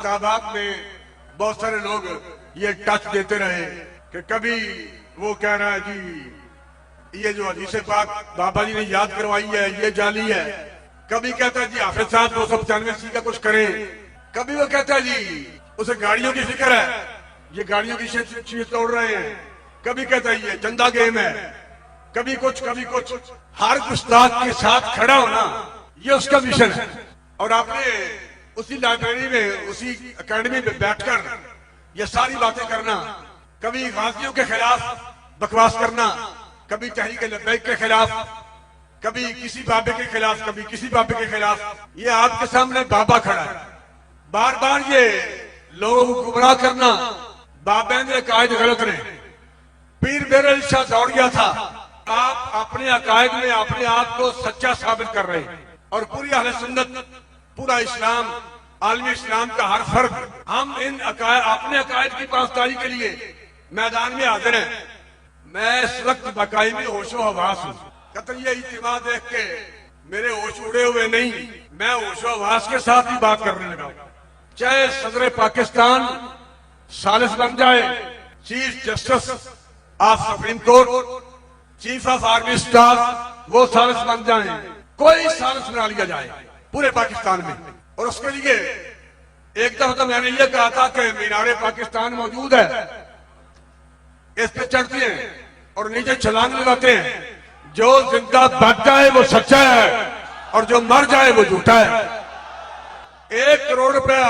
तादाद में बहुत सारे लोग ये टच देते रहे कि कभी वो कह रहा है जी ये जो हदीस पाक बाबा जी ने याद करवाई है ये जाली है, कभी कहता है जी हाफिज साहब 295 का कुछ करें, कभी वो कहता है जी उसे गाड़ियों की फिक्र है, ये गाड़ियों की चीज तोड़ रहे हैं, कभी कहता है ये चंदा गेम है, कभी कुछ हर उस्ताद के साथ खड़ा होना ये उसका मिशन है। और आपने उसी लाइब्रेरी में उसी एकेडमी में बैठकर ये सारी बातें करना, कभी गाजियों के खिलाफ बकवास करना, कभी तहरीक लब्बैक के खिलाफ, कभी किसी बाबे के खिलाफ, कभी किसी बाबे के खिलाफ, ये आपके सामने बाबा खड़ा है। बार बार ये लोगों को गुमराह करना, बाबे ने अकायद गलत रहे, पीर बेरल शाह दौड़ गया था, आप अपने अकायद में अपने आप को सच्चा साबित कर रहे हैं। और पूरी अहले सुन्नत, पूरा इस्लाम, आलमी इस्लाम का हर फर्द, हम इन अपने अकायद की पासदारी के लिए मैदान में हाजिर हैं। मैं इस वक्त बकाई में होशो हवास हूँ। कतरिया इज्तिमा देख के मेरे होश उड़े हुए नहीं, मैं होशो हवास के साथ ही बात करने लगा। चाहे सदर पाकिस्तान सालिस बन जाए, chief justice of supreme court, chief of army staff वो सालिस बन जाए, कोई सालिस बना लिया जाए पूरे पाकिस्तान में। और उसके लिए एक दफा तो मैंने ये कहा था कि मीनारे पाकिस्तान मौजूद है, इस पे चढ़ते हैं और नीचे छलांग लगाते हैं, जो जिंदा बच जाए वो सच्चा है और जो मर जाए वो झूठा है। 1 करोड़ रुपया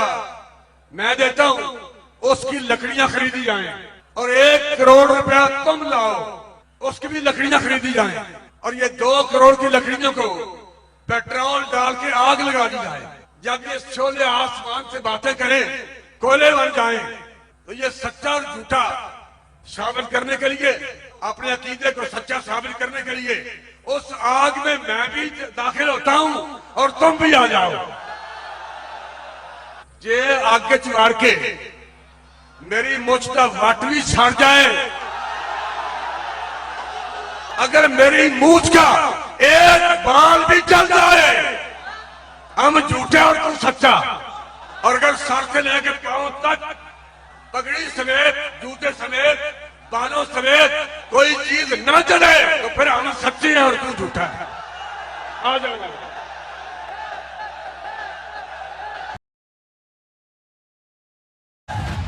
मैं देता हूं, उसकी लकड़ियां खरीदी जाएं, और 1 करोड़ रुपया तुम लाओ, उसकी भी लकड़ियां खरीदी जाएं, और ये 2 करोड़ की लकड़ियों को पेट्रोल डाल के आग लगा दी जाए। जब ये शोले आसमान से बातें करें, कोयले बन जाएं, तो ये सच्चा और झूठा साबित करने के लिए, अपने अकीदे को सच्चा साबित करने के लिए उस आग में मैं भी दाखिल होता हूं और तुम भी आ जाओ। जे आगे चुगाड़ के मेरी मुझ का वट भी छड़ जाए, अगर मेरी मूछ का एक बाल भी चल जाए, हम झूठे और तू सच्चा। और अगर सर से लेकर पांव तक पगड़ी समेत, जूते समेत, बालों समेत कोई चीज न चले, तो फिर हम सच्चे हैं और तू झूठा है। आ जाओ।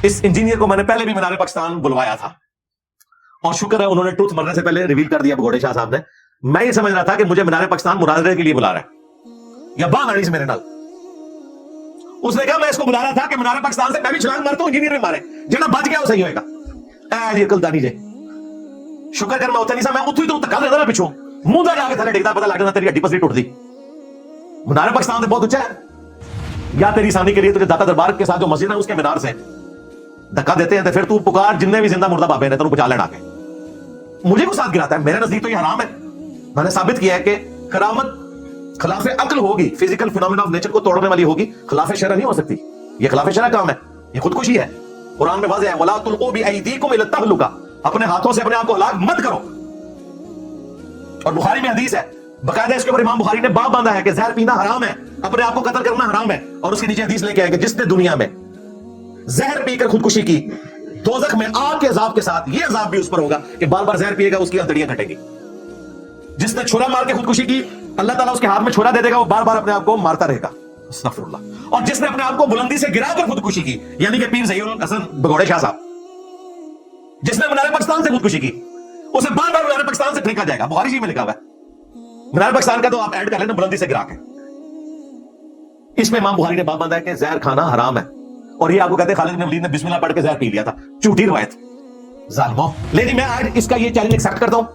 इस इंजीनियर को मैंने पहले भी मीनारे पाकिस्तान बुलवाया था, और शुक्र है उन्होंने ट्रूथ मरने से पहले रिवील कर दिया भगोड़े शाह साहब ने। मैं ये समझ रहा था कि मुझे मीनारे पाकिस्तान मुनाजरे के लिए बुला रहा है, या बात से मेरे नाल। उसने कहा मैं इसको बुला रहा था कि मीनारे पाकिस्तान से मैं भी छलांग मारता हूं, इंजीनियर में मारे, जितना बच गया वो सही होएगा। जी अकलदानी जे शुक्र कर मैं उत्थे नहीं सा, मैं उत्थे तो धक्का देता ना पिछों, मुंह दा जाके थले डिगदा, पता लग जाता तेरी हड्डी पसली टूटदी। मीनारे पाकिस्तान से बहुत ऊंचा है। या तेरी आसानी के लिए तुझे दाता दरबार के साथ जो मस्जिद है उसके मीनार से धक्का देते हैं, तो फिर तू पुकार जितने भी जिंदा मुर्दा बाबे ने तेरे बचा लेना के। मुझे को साथ गिराता है, मेरे नजदीक तो ये हराम है। मैंने साबित किया है कि करामत खिलाफ अक्ल होगी, फिजिकल फिनोमेना ऑफ नेचर को तोड़ने वाली होगी, खिलाफ शरअ नहीं हो सकती। ये खिलाफ शरअ काम है, ये खुदकुशी है। कुरान में वाज़ेह है, वला तुल्कू बिअयदीकुम इला तहलुका, अपने हाथों से अपने आप को हलाक मत करो। और बुखारी में हदीस है, बकायदा इसके ऊपर इमाम बुखारी ने बाब बांधा है कि जहर पीना हराम है, अपने आप को कत्ल करना हराम है। और उसके नीचे हदीस लेके आए कि जिसने दुनिया में जहर पीकर खुदकुशी की, दोज़ख में आग के अजाब के साथ ये अजाब भी उस पर होगा कि बार बार जहर पिएगा, उसकी हथेलियां कटेंगी। जिसने छुरा मार के खुदकुशी की, अल्लाह ताला उसके हाथ में छुरा दे देगा, वो बार बार अपने आप को मारता रहेगा। अस्तगफिरुल्लाह। और जिसने अपने आप को बुलंदी से गिराकर खुदकुशी की, यानी कि पीर ज़हीउल हसन भगोड़े शाह साहब, जिसने मीनारे पाकिस्तान से खुदकुशी की, उसे बार बार मीनारे पाकिस्तान से फेंका जाएगा। बुखारी जी में लिखा हुआ है। मीनारे पाकिस्तान का तो आप ऐड कर लेना, बुलंदी से गिरा के। इसमें इमाम बुखारी ने बाब बांधा है कि जहर खाना हराम है, और ये आपको कहते हैं खालिद बिन वलीद ने बिस्मिल्लाह पढ़ के जहर पी लिया था। झूठी रवायत, जालिमों। लेकिन मैं आज इसका ये चैलेंज एक्सेप्ट करता हूं।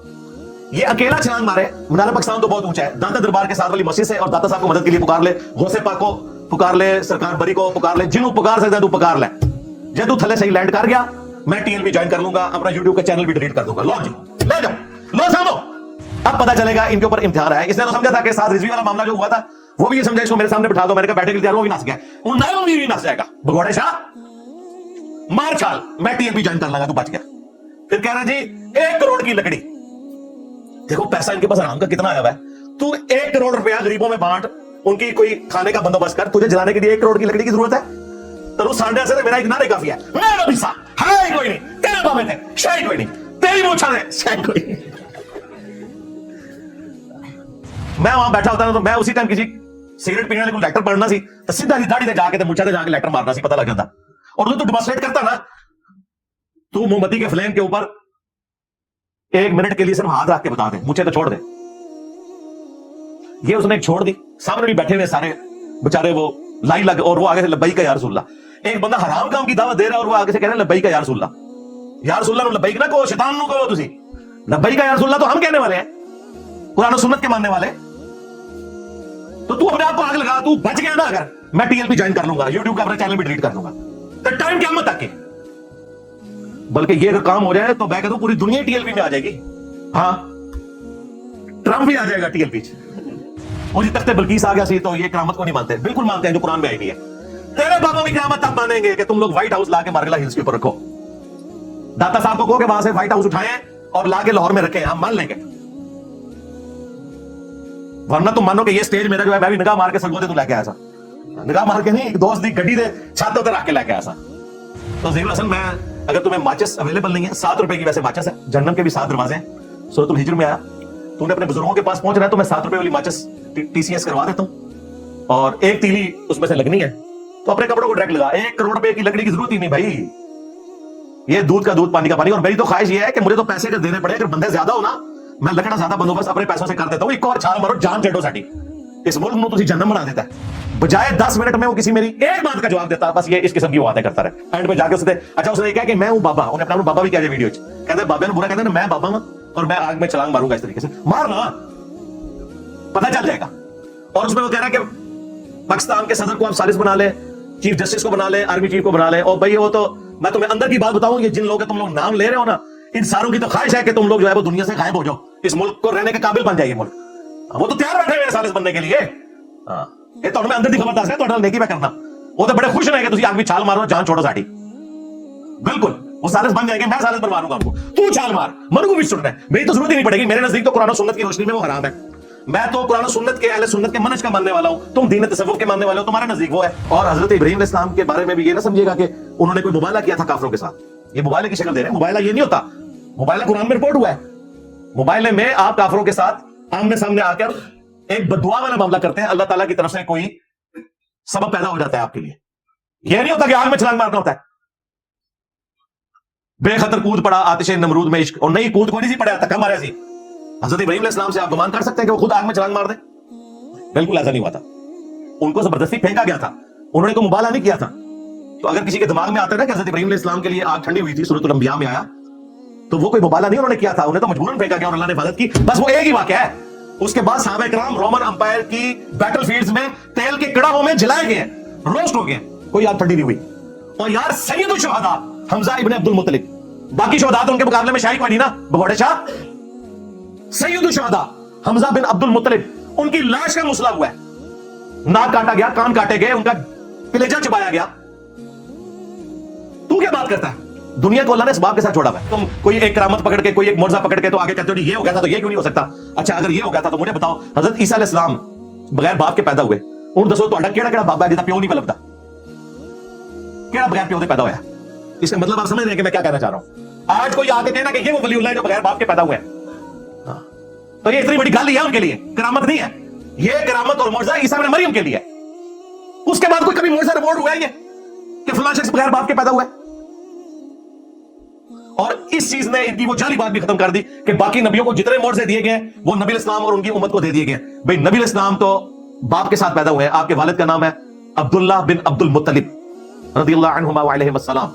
ये अकेला छलांग मारे, मीनारे पाकिस्तान तो बहुत ऊंचा है, दाता दरबार के साथ वाली मस्जिद से, और दाता साहब को मदद के लिए पुकार ले, गौसे पाक को पुकार ले, सरकार बरी को पुकार ले, जिन्हों पुकार सकता है तू पुकार ले। जब तू थले सही लैंड कर गया, मैं टीएलबी ज्वाइन कर लूंगा, अपना यूट्यूब का चैनल भी डिलीट कर दूंगा। लो जी, ले जाओ, लो सामो। अब पता चलेगा इनके ऊपर इम्तिहान है। इसने तो समझा था कि साथ रिजवी वाला मामला जो हुआ था, वो भी ये समझा इसको मेरे सामने बिठा दो, मैंने कहा बैठे के लिए वो भी नस गया, वो भी नस जाएगा। भगोड़े शाह मार चाल, मैं टीएलबी ज्वाइन कर लूंगा, तू बच गया। फिर कह रहा जी 1 करोड़ की लकड़ी, देखो पैसा इनके पास हराम का कितना आया हुआ है। तू 1 करोड़ रुपया गरीबों में बांट, उनकी कोई खाने का बंदोबस्त कर, तुझे जलाने के लिए 1 करोड़ की लकड़ी की जरूरत है? तेरू सांडे से मेरा इतना नहीं काफी है, मैं नबी सा है ही कोई नहीं, तेरे बाबे थे शायद कोई नहीं, तेरी मूछा है शायद कोई नहीं। मैं वहां बैठा होता ना तो मैं उसी टाइम किसी सिगरेट पीने वाले को लेक्चर पढ़ना सी तो सीधा दाढ़ी से जाके मूछा से जाके लेक्चर मारना सी, पता लग जाता। और तू डेमोंस्ट्रेट करता ना, तू मोमबत्ती के फ्लेम के ऊपर 1 मिनट के लिए सिर्फ हाथ रख के बता दे, मुझे तो छोड़ दे। ये उसने एक छोड़ दी, सामने भी बैठे हुए सारे बेचारे वो लाइन लग, और वो आगे से लब्बैक या रसूलल्लाह। एक बंदा हराम काम की दावत दे रहा है और वो आगे से कह रहे हैं लब्बैक या रसूलल्लाह। या रसूलल्लाह लब्बैक ना कहो, शैतान नु कहो, तुसी लब्बैक या रसूलल्लाह तो हम कहने वाले हैं, कुरान और सुन्नत के मानने वाले। तो तू अपने आप को आग लगा, तू बच गया ना। अगर मैं टीएलपी ज्वाइन कर लूंगा, यूट्यूब का अपना चैनल भी डिलीट कर दूंगा, तो टाइम क्या मत आके, बल्कि ये अगर काम हो जाए तो मैं कहता हूं पूरी दुनिया टीएलपी में आ जाएगी। हाँ, ट्रम्प भी आ जाएगा टीएलपी। और ये तख्ते बल्कीस आ गया सी तो ये करामत को नहीं मानते, बिल्कुल मानते हैं जो कुरान में आई हुई है। तेरे बाबों की करामत तब मानेंगे कि तुम लोग व्हाइट हाउस लाके मार्गला हिल्स के ऊपर रखो, दाता साहब को कहो कि वहां से व्हाइट हाउस उठाएं और लाके लाहौर में रखें, हम मान लेंगे। वरना तुम मानो कि ये स्टेज मेरा जो है मैं भी निगाह मार के संगोदे तू लेके आया था, निगाह मार के नहीं, एक दोस्त दी गड्डी दे छातों पर रख के लेके आया था। तो ज़हीरुल हसन, मैं अगर तुम्हें माचिस अवेलेबल नहीं है, 7 रुपए की वैसे माचिस है, जन्नम के भी 7 दरवाजे हैं। सूरतुल हिज्र में आया, तूने अपने बुजुर्गों के पास पहुंच रहा है तो मैं 7 रुपए वाली माचिस टीसीएस करवा देता हूं, और 1 तीली उसमें से लगनी है तो अपने कपड़ों को डायरेक्ट लगा। 1 करोड़ रुपए की लकड़ी की जरूरत ही नहीं भाई, ये दूध का दूध पानी का पानी। और मेरी तो ख्वाहिश ये है कि मुझे तो पैसे अगर देने पड़े, अगर बंदे ज्यादा हो ना, मैं लकड़ा ज्यादा बंदोबस्त अपने पैसों से कर देता हूं। एक और छाल मारो, जान चढ़ो साडी, इस मुल्क में तुझे जन्नम बना देता है। बजाय 10 मिनट में वो किसी मेरी एक बात का जवाब देता, बस ये इस किस्म की बातें करता रहे। एंड पे जाके उसने अच्छा उसने कहा कि मैं हूं बाबा, उन्हें अपना बाबा भी कहा वीडियो कहते बाबे ने बुरा कहते ना, मैं बाबा हूं और मैं आग में छलांग मारूंगा, इस तरीके से मारना, पता चल जाएगा। और उसमें वो कह रहा है कि पाकिस्तान के सदर को आप सालिस बना ले, चीफ जस्टिस को बना ले, आर्मी चीफ को बना ले। और भाई वो तो मैं तुम्हें अंदर की बात बताऊं, ये जिन लोगों के तुम लोग नाम ले रहे हो ना, इन सारों की तो ख्वाहिश है कि तुम लोग जो है वो दुनिया से गायब हो जाओ, इस मुल्क को रहने के काबिल बन जाइए मुल्क। वो तो तैयार बैठे हुए सालिस बनने के लिए। ये तो अंदर की खबर दस है, तो नेकी में करना, वो तो बड़े खुश रहे कि तुम आग में छाल मारो, जान छोड़ो साडी। बिल्कुल वो सालिस बन जाएंगे, मैं सालिस बनवा दूंगा उनको, तू छाल मार, मनु को भी सुनना है, मेरी तो जरूरत ही नहीं पड़ेगी। मेरे नजदीक तो कुरान और सुन्नत की रोशनी में वो हराम है। मैं तो कुरान और सुन्नत के अहले सुन्नत के मनहज का मानने वाला हूं, तुम दीन तसव्वुफ के मानने वाले हो, तुम्हारे नजदीक वो है। और हजरत इब्राहीम अलैहिस्सलाम के बारे में भी ये ना समझिएगा कि उन्होंने कोई मुबाला किया था काफिरों के साथ। ये मुबाले की शक्ल दे रहे हैं, मुबाला ये नहीं होता, मुबाला कुरान में रिपोर्ट हुआ है। मुबाले में आप काफिरों के साथ आमने सामने आकर एक बदुआ वाला मामला करते हैं, अल्लाह ताला की तरफ से कोई सबब पैदा हो जाता है आपके लिए। यह नहीं होता कि आग में छलांग मारना होता है। बेखतर कूद पड़ा आतिश नमरूद में इश्क, और नहीं कूद को नहीं सी पड़ा, धक्का मारा सी। हजरत इब्राहीम अलैहिस्सलाम से आप गुमान कर सकते हैं कि वो खुद आग में छलांग मार दे? बिल्कुल ऐसा नहीं हुआ था, उनको जबरदस्ती फेंका गया था, उन्होंने कोई मुबाला नहीं किया था। तो अगर किसी के दिमाग में आता है ना कि हजरत इब्राहीम अलैहिस्सलाम के लिए आग ठंडी हुई थी, सूरतुल अंबिया में आया, तो वो कोई मुबाला नहीं उन्होंने किया था, उन्हें तो मजबूरन फेंका गया और अल्लाह ने हिफाजत की। बस वो एक ही वाकया है। उसके बाद सहाबा इकराम रोमन अंपायर की बैटलफील्ड्स में तेल के कड़ाहों में जलाए गए, रोस्ट हो गए, कोई आग ठंडी नहीं हुई। और यार सैयदुल शुहदा हमजा इब्न अब्दुल मुत्तलिब, बाकी शुहदा तो उनके मुकाबले में शाही कोई नहीं ना, भगोड़े शाह। सैयदुल शुहदा हमजा बिन अब्दुल मुत्तलिब, उनकी लाश का मुसला हुआ है, नाक काटा गया, कान काटे गए, उनका कलेजा चबाया गया। तू क्या बात करता है? दुनिया को अल्लाह ने इसबाब के साथ छोड़ा हुआ है। तुम कोई एक करामत पकड़ के, कोई एक मुर्जा पकड़ के तो आगे कहते हो ये हो गया था तो ये क्यों नहीं हो सकता। अच्छा अगर ये हो गया था तो मुझे बताओ, हजरत ईसा अलैहिस्सलाम बगैर बाप के पैदा हुए, उन दसो तो केड़ा बाबा है जिसका प्यो नहीं पलपदा, केड़ा बगैर प्यो से पैदा हुआ? इसका मतलब आप समझ रहे हैं कि मैं क्या कहना चाह रहा हूं। आज कोई आके कहना कि ये वो वलीउल्लाह है जो बगैर बाप के पैदा हुए हैं, तो ये इतनी बड़ी गाली है उनके लिए, करामत नहीं है। ये करामत और मुर्जा ईसा इब्न मरियम के लिए। उसके बाद कोई कभी मुर्जा रिपोर्ट हुआ है ये कि फलां शख्स बगैर बाप के पैदा हुआ है? और इस चीज ने इनकी वो जाली बात भी खत्म कर दी कि बाकी नबियों को जितने मोर्जे दिए गए वो नबी इस्लाम और उनकी उम्मत को दे दिए गए। भाई नबी इस्लाम तो बाप के साथ पैदा हुए हैं, आपके वालिद का नाम है अब्दुल्लाह बिन अब्दुल मुत्तलिब रज़ियल्लाहु अन्हुमा व अलैहिस्सलाम।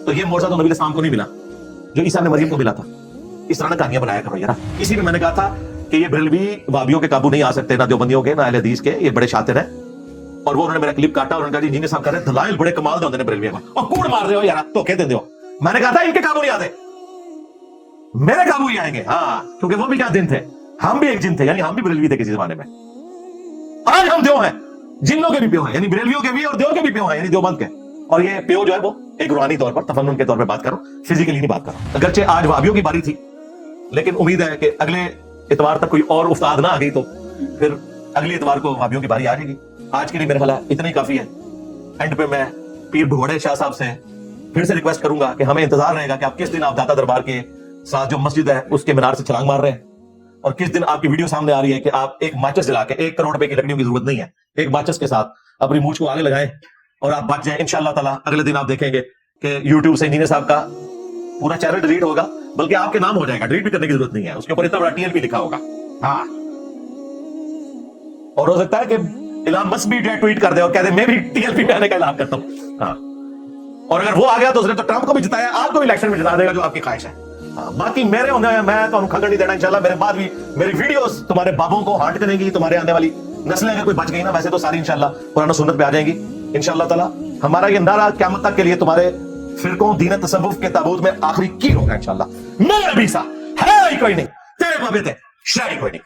तो ये मोर्जा तो नबी इस्लाम को नहीं मिला जो ईसा ने मरियम को मिला था। इस तरह कहानियां बनाया करो यार। इसी में मैंने कहा था कि ये बरेलवी वाबियों के काबू नहीं आ सकते, ना देवबंदियों के, ना अहले हदीस के, ये बड़े शातिर हैं। और वो उन्होंने मेरा क्लिप काटा और उन्होंने कहा जी साहब कर रहे दलाइल बड़े कमाल दे होंदे ने बरेलवी को, और कूड़ मार रहे हो यार, धोखे देंदे हो। मैंने कहा था इनके काबू नहीं आते, मेरे काबू ही आएंगे। हाँ, क्योंकि वो भी क्या दिन थे, हम भी एक जिन थे, यानी हम भी बरेलवी थे किसी जमाने में। आज हम देव हैं, जिन्नों के भी प्यो हैं, यानी बरेलवियों के भी और देव के भी प्यो हैं, यानी देवबंद के। और ये प्यो जो है वो एक रूहानी तौर पर, तफन्नुन के तौर पर बात करो, फिजिकली नहीं बात करो। अगरचे आज वाबियों की बारी थी, लेकिन उम्मीद है कि अगले इतवार तक कोई और उस्ताद ना आ गई तो फिर अगले इतवार को वाबियों की बारी आ जाएगी। आज के लिए मेरा ख्याल इतना ही काफी है। एंड पे मैं पीर भगोड़े शाह साहब से फिर से रिक्वेस्ट करूंगा कि हमें इंतजार रहेगा कि आप किस दिन आप दाता दरबार के साथ जो मस्जिद है उसके मीनार से छलांग मार रहे हैं, और किस दिन आपकी वीडियो सामने आ रही है कि आप एक माचिस जला के 1 करोड़ रुपए की लकड़ियों की जरूरत नहीं है, एक माचिस के साथ अपनी मूंछ को आगे लगाएं और आप बच जाएं। इंशाअल्लाह ताला अगले दिन आप देखेंगे कि यूट्यूब से इंजीनियर साहब का पूरा चैनल डिलीट होगा, बल्कि आपके नाम हो जाएगा, डिलीट भी करने की जरूरत नहीं है, उसके ऊपर इतना बड़ा टीएलपी लिखा होगा। हाँ, और हो सकता है कि इलान मस्क भी ट्वीट कर दे और कह दे मैं भी टीएलपी पे आने का ऐलान करता हूं। हाँ, और अगर वो आ गया तो उसने तो ट्रंप को भी जिताया, आपको भी इलेक्शन में जिता देगा जो आपकी ख्वाहिश है। हाँ, बाकी मेरे होने मैं तो खंगड़ नहीं देना इंशाल्लाह। मेरे बाद भी मेरी वीडियोस तुम्हारे बाबों को हार्ट करेंगी, तुम्हारे आने वाली नस्लें अगर कोई बच गई ना, वैसे तो सारी इंशाल्लाह कुरान और सुन्नत पे आ जाएंगी इंशाल्लाह ताला। हमारा ये नारा क़यामत तक के लिए तुम्हारे फिरकों दीन तसव्वुफ के ताबूत में आखिरी की होगा इंशाल्लाह। मेरा भी सा है कोई नहीं, तेरे बाबे थे शायद कोई नहीं।